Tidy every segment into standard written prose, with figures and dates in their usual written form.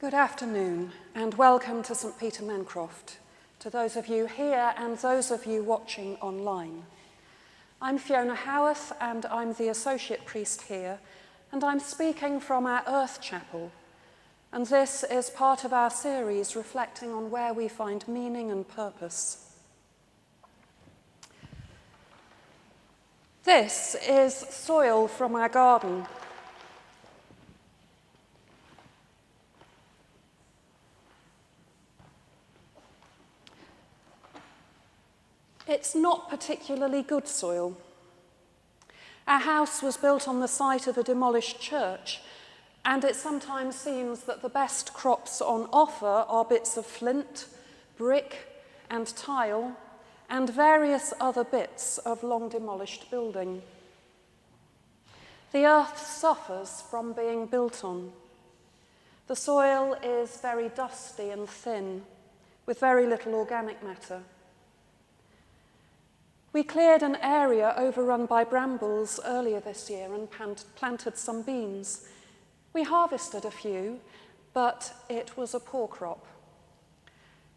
Good afternoon and welcome to St Peter Mencroft, to those of you here and those of you watching online. I'm Fiona Haworth and I'm the Associate Priest here, and I'm speaking from our Earth Chapel, and this is part of our series reflecting on where we find meaning and purpose. This is soil from our garden. It's not particularly good soil. Our house was built on the site of a demolished church, and it sometimes seems that the best crops on offer are bits of flint, brick and tile, and various other bits of long-demolished building. The earth suffers from being built on. The soil is very dusty and thin, with very little organic matter. We cleared an area overrun by brambles earlier this year and planted some beans. We harvested a few, but it was a poor crop.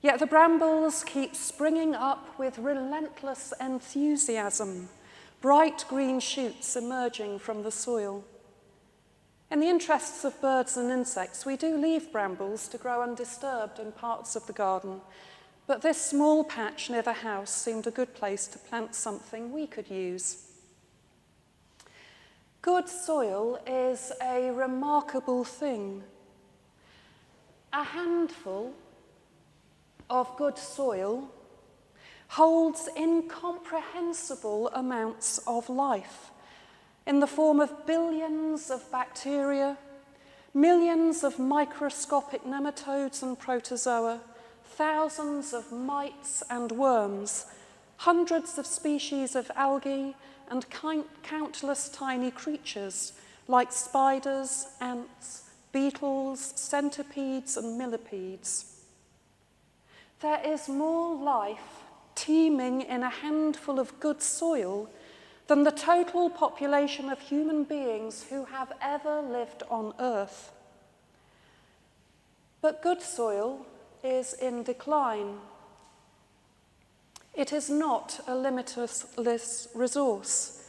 Yet the brambles keep springing up with relentless enthusiasm, bright green shoots emerging from the soil. In the interests of birds and insects, we do leave brambles to grow undisturbed in parts of the garden, but this small patch near the house seemed a good place to plant something we could use. Good soil is a remarkable thing. A handful of good soil holds incomprehensible amounts of life in the form of billions of bacteria, millions of microscopic nematodes and protozoa, thousands of mites and worms, hundreds of species of algae, and countless tiny creatures like spiders, ants, beetles, centipedes, and millipedes. There is more life teeming in a handful of good soil than the total population of human beings who have ever lived on Earth. But good soil is in decline. It is not a limitless resource.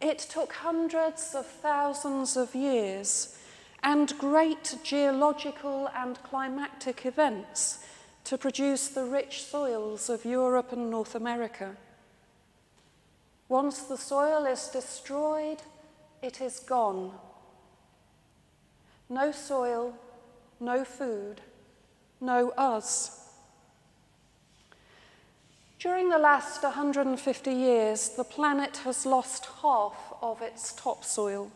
It took hundreds of thousands of years and great geological and climatic events to produce the rich soils of Europe and North America. Once the soil is destroyed, it is gone. No soil, no food, no us. During the last 150 years, the planet has lost half of its topsoil.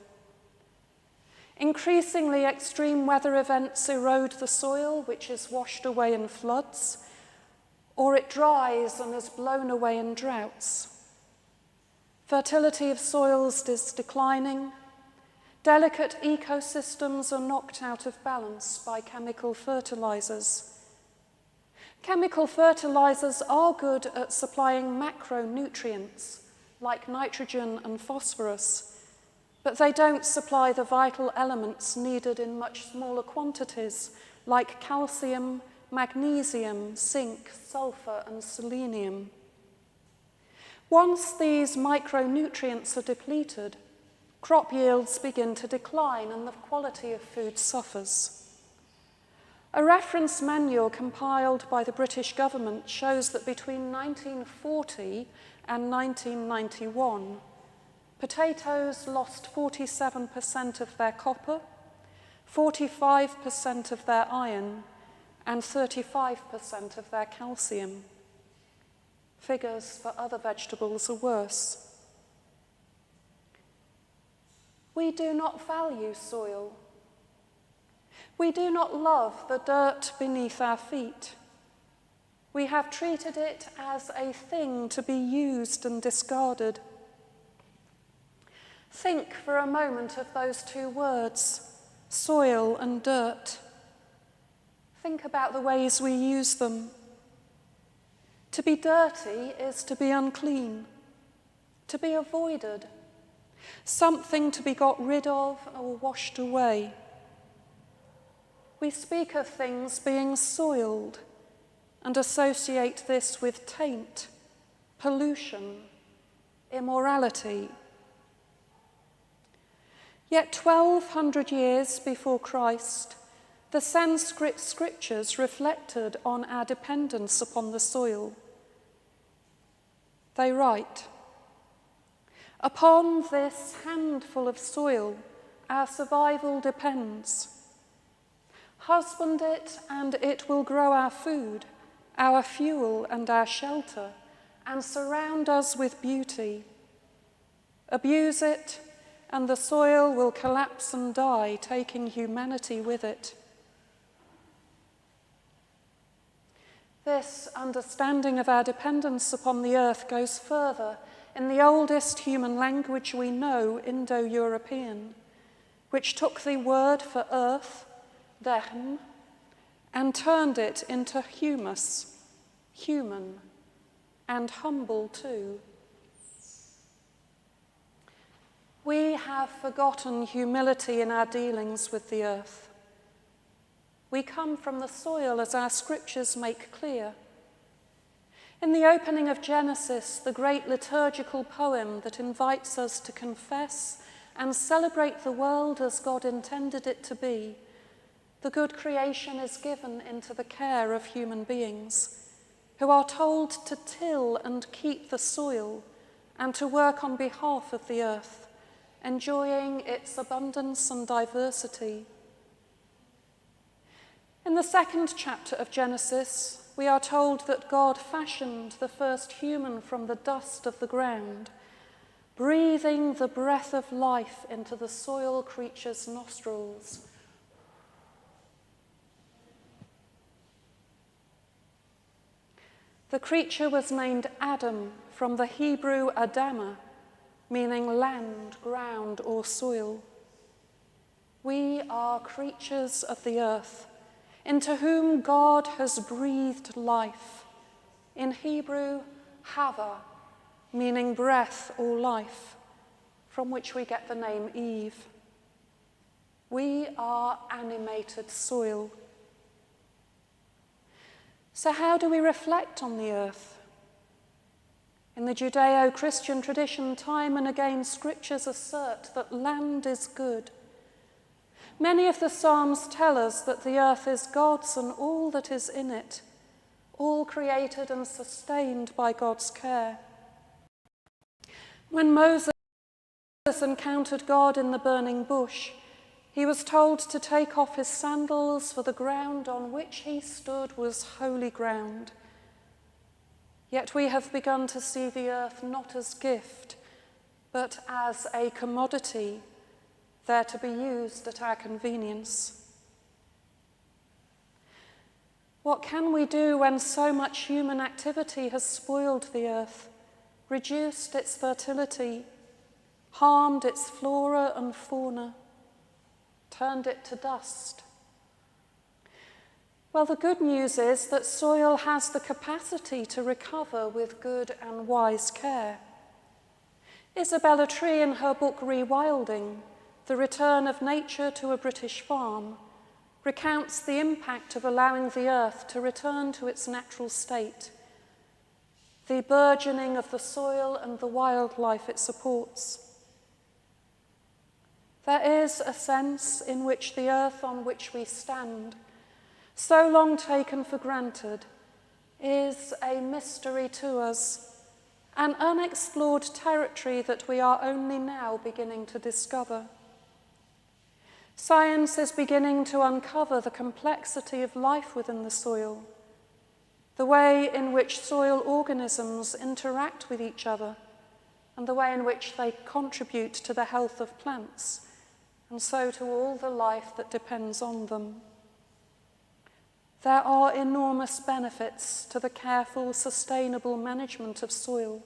Increasingly extreme weather events erode the soil, which is washed away in floods, or it dries and is blown away in droughts. Fertility of soils is declining. Delicate ecosystems are knocked out of balance by chemical fertilizers. Chemical fertilizers are good at supplying macronutrients like nitrogen and phosphorus, but they don't supply the vital elements needed in much smaller quantities like calcium, magnesium, zinc, sulfur, and selenium. Once these micronutrients are depleted, crop yields begin to decline and the quality of food suffers. A reference manual compiled by the British government shows that between 1940 and 1991, potatoes lost 47% of their copper, 45% of their iron, and 35% of their calcium. Figures for other vegetables are worse. We do not value soil. We do not love the dirt beneath our feet. We have treated it as a thing to be used and discarded. Think for a moment of those two words, soil and dirt. Think about the ways we use them. To be dirty is to be unclean, to be avoided, something to be got rid of or washed away. we speak of things being soiled and associate this with taint, pollution, immorality. Yet 1200 years before Christ, the Sanskrit scriptures reflected on our dependence upon the soil. They write, "Upon this handful of soil, our survival depends. Husband it, and it will grow our food, our fuel and our shelter, and surround us with beauty. Abuse it, and the soil will collapse and die, taking humanity with it." This understanding of our dependence upon the earth goes further in the oldest human language we know, Indo-European, which took the word for earth, dehn, and turned it into humus, human, and humble too. We have forgotten humility in our dealings with the earth. We come from the soil, as our scriptures make clear. In the opening of Genesis, the great liturgical poem that invites us to confess and celebrate the world as God intended it to be, the good creation is given into the care of human beings, who are told to till and keep the soil and to work on behalf of the earth, enjoying its abundance and diversity. In the second chapter of Genesis, we are told that God fashioned the first human from the dust of the ground, breathing the breath of life into the soil creature's nostrils. The creature was named Adam from the Hebrew Adamah, meaning land, ground, or soil. We are creatures of the earth, into whom God has breathed life. In Hebrew, hava, meaning breath or life, from which we get the name Eve. We are animated soil. So how do we reflect on the earth? In the Judeo-Christian tradition, time and again, scriptures assert that land is good. Many of the Psalms tell us that the earth is God's and all that is in it, all created and sustained by God's care. When Moses encountered God in the burning bush, he was told to take off his sandals, for the ground on which he stood was holy ground. Yet we have begun to see the earth not as gift, but as a commodity, there to be used at our convenience. What can we do when so much human activity has spoiled the earth, reduced its fertility, harmed its flora and fauna, turned it to dust? Well, the good news is that soil has the capacity to recover with good and wise care. Isabella Tree, in her book Rewilding, The Return of Nature to a British Farm, recounts the impact of allowing the earth to return to its natural state, the burgeoning of the soil and the wildlife it supports. There is a sense in which the earth on which we stand, so long taken for granted, is a mystery to us, an unexplored territory that we are only now beginning to discover. Science is beginning to uncover the complexity of life within the soil, the way in which soil organisms interact with each other, and the way in which they contribute to the health of plants, and so to all the life that depends on them. There are enormous benefits to the careful, sustainable management of soil.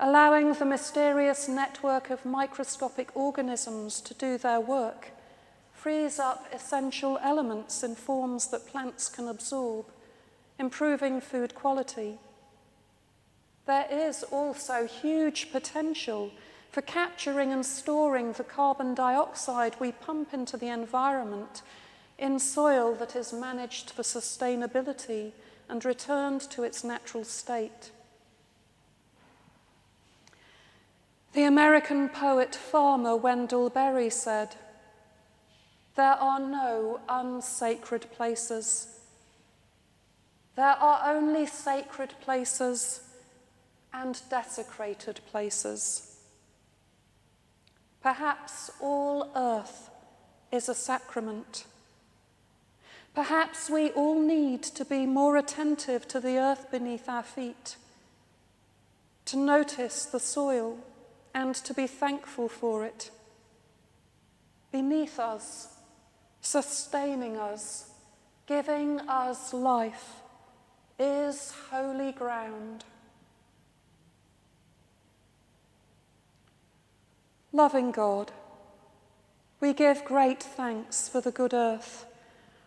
Allowing the mysterious network of microscopic organisms to do their work frees up essential elements in forms that plants can absorb, improving food quality. There is also huge potential for capturing and storing the carbon dioxide we pump into the environment in soil that is managed for sustainability and returned to its natural state. The American poet-farmer Wendell Berry said, "There are no unsacred places. There are only sacred places and desecrated places." Perhaps all earth is a sacrament. Perhaps we all need to be more attentive to the earth beneath our feet, to notice the soil and to be thankful for it. Beneath us, sustaining us, giving us life, is holy ground. Loving God, we give great thanks for the good earth,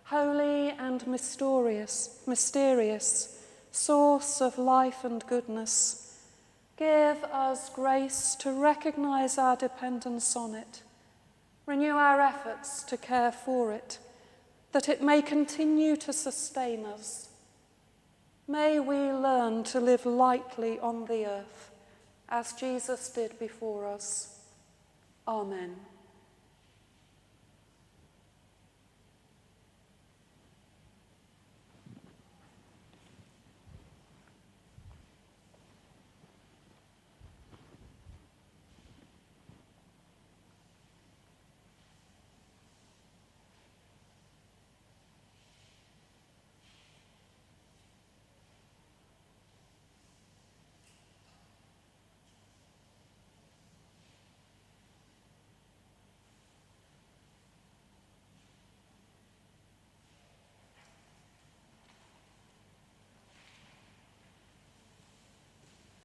holy and mysterious, source of life and goodness. Give us grace to recognize our dependence on it, renew our efforts to care for it, that it may continue to sustain us. May we learn to live lightly on the earth, as Jesus did before us. Amen.